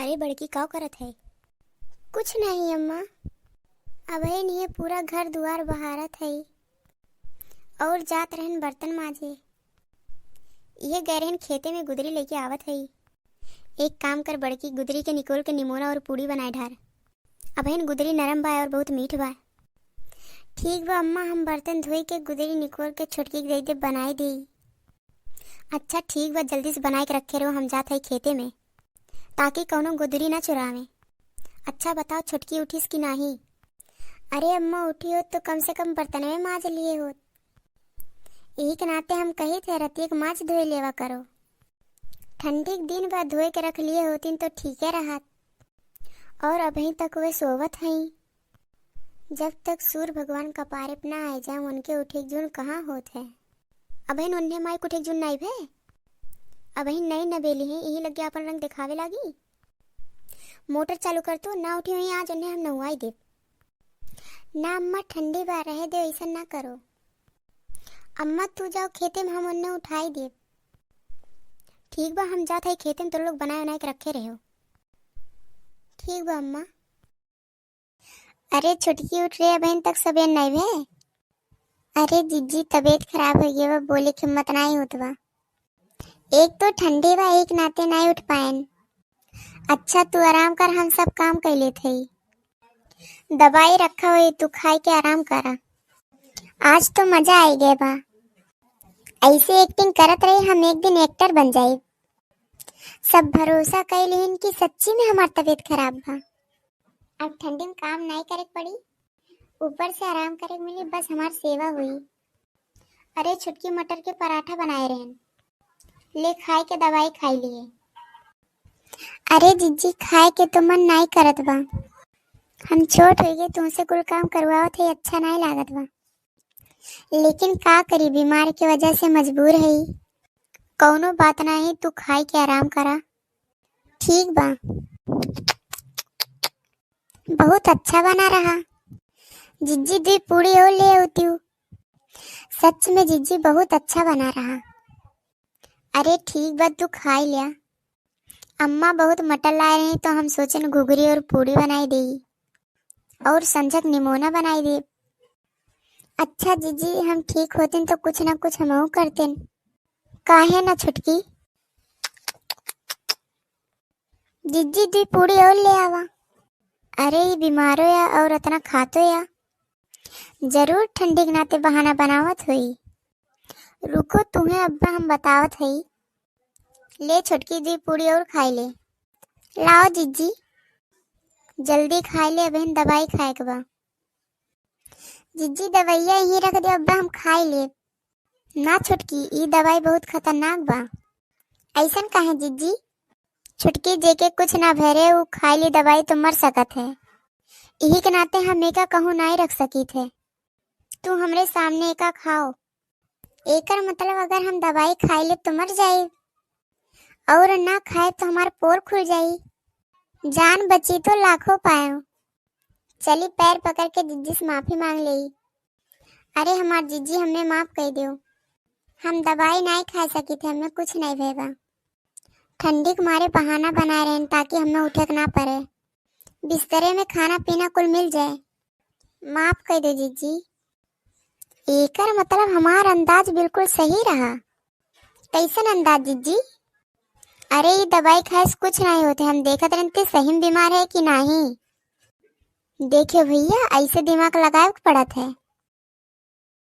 अरे बड़की काव करत है। कुछ नहीं अम्मा, अबे नहीं पूरा घर दुआर बहारत है और जात रहन बर्तन माजे। ये गैरहन खेते में गुदरी लेके आवत है। एक काम कर बड़की, गुदरी के निकोल के निमोना और पूड़ी बनाए ढार। अबहन गुदरी नरम बा और बहुत मीठ बा। ठीक बा अम्मा, हम बर्तन धोई के गुदरी निकोल के छोटकी के दे दे बनाई दी। अच्छा ठीक बा, जल्दी से बनाए के रखे रहो, हम जात है खेते में ताकि कौनो गुदरी ना चुरावे। अच्छा बताओ छोटकी उठीस कि नहीं? अरे अम्मा उठी हो तो कम से कम बर्तन में माज लिए हो। यही के नाते हम कही थे रतिया के माज धोए लेवा करो। ठंडी के दिन बाद धोए के रख लिए होती तो ठीक है रहा। और अभी तक वे सोवत हैं। जब तक सूर्य भगवान कपारे पे ना आए जाए उनके उठे जुन कहाँ होत है। अभी उन्हें माई उठे जुन नहीं भे, अभी नई नबेली है, यही लग गया अपन रंग दिखावे लागी। मोटर चालू कर तो ना उठी हुई, आज उन्हें हम नहवाई दे। ना अम्मा ठंडी बार रहे दे, ऐसा ना करो। अम्मा तू जाओ खेते में, हम उन्हें उठाई दे। ठीक बा, हम जाते हैं खेते में, तो लोग बनाए बनाए के रखे रहे। ठीक बा अम्मा। अरे छुटकी उठ रही है, बहन तक सबेन नहीं भे। अरे जीजी तबीयत खराब हो गई, वो बोले कि हिम्मत नहीं होतवा। एक तो ठंडी बा, एक नाते नहीं उठ पाएन। अच्छा तू आराम कर, हम सब काम कर लेते ही। दवाई रखा हुई, तू खाई के आराम करा। आज तो मजा आई गया बा। ऐसे एक्टिंग करत रही, हम एक दिन एक्टर बन जाए। सब भरोसा कर लेन कि सच्ची में हमार तबीयत खराब बा। अब ठंडी में काम नहीं करे पड़ी, ऊपर से आराम करे मिली, बस हमार सेवा हुई। अरे छुटकी मटर के पराठा बनाए रहन, ले खाए के दवाई खाई लिए। अरे जीजी खाए के तो मन नहीं करत बा। हम छोट हो गए, तुमसे कुल काम करवाओ थे, अच्छा नहीं लागत बा। लेकिन का करी, बीमार की वजह से मजबूर है। कौनो बात नहीं, तू खाए के आराम करा। ठीक बा। बहुत अच्छा बना रहा जिज्जी, दी पूरी और ले आती हूँ। सच में जिज्जी बहुत अच्छा बना रहा। अरे ठीक बा, तू खाई लिया। अम्मा बहुत मटर लाए रही तो हम सोचन घुघरी और पूड़ी बनाई दे और संजक निमोना बनाई दे। अच्छा जीजी, हम ठीक होते तो कुछ ना कुछ हम करते। काहे ना छुटकी। जीजी दी पूड़ी और ले आवा। अरे ये बीमार हो या और इतना खातो या जरूर ठंडी के नाते बहाना बनावत हुई। रुको तुम्हें अब्बा हम बतावत हई। ले छुटकी दी पूड़ी और खाई ले। लाओ जीजी, जल्दी खाई ले, बहन दवाई खाए के बा। जीजी दवाइया यही रख दे अब्बा, हम खाई ले। ना छुटकी, ये दवाई बहुत खतरनाक बा। ऐसन काहे जीजी? छुटकी जेके कुछ ना भरे वो खाई ली दवाई तो मर सकत है। यही के नाते हम एका कहूँ नहीं रख सकी थे। तू हमरे सामने एका खाओ। एकर मतलब अगर हम दवाई खाई ले तो मर जाए और ना खाए तो हमार पोर खुल जाई। जान बची तो लाखों पाए। चली पैर पकड़ के जिज्जी से माफी मांग ले। अरे हमार जिज्जी, हमें माफ कर दो। हम दवाई नहीं खा सकी थे, हमें कुछ नहीं भेगा। ठंडी के मारे बहाना बनाए रहे ताकि हमें उठे ना पड़े। बिस्तरे में खाना पीना कुल मिल जाए। माफ कर दो जिज्जी। एकर मतलब हमार अंदाज बिल्कुल सही रहा। कैसन अंदाज जिज्जी? अरे ये दवाई खाए से कुछ नहीं होते, हम देखत रहते सही में बीमार है कि नहीं। देखे भैया, ऐसे दिमाग लगाए पड़त है।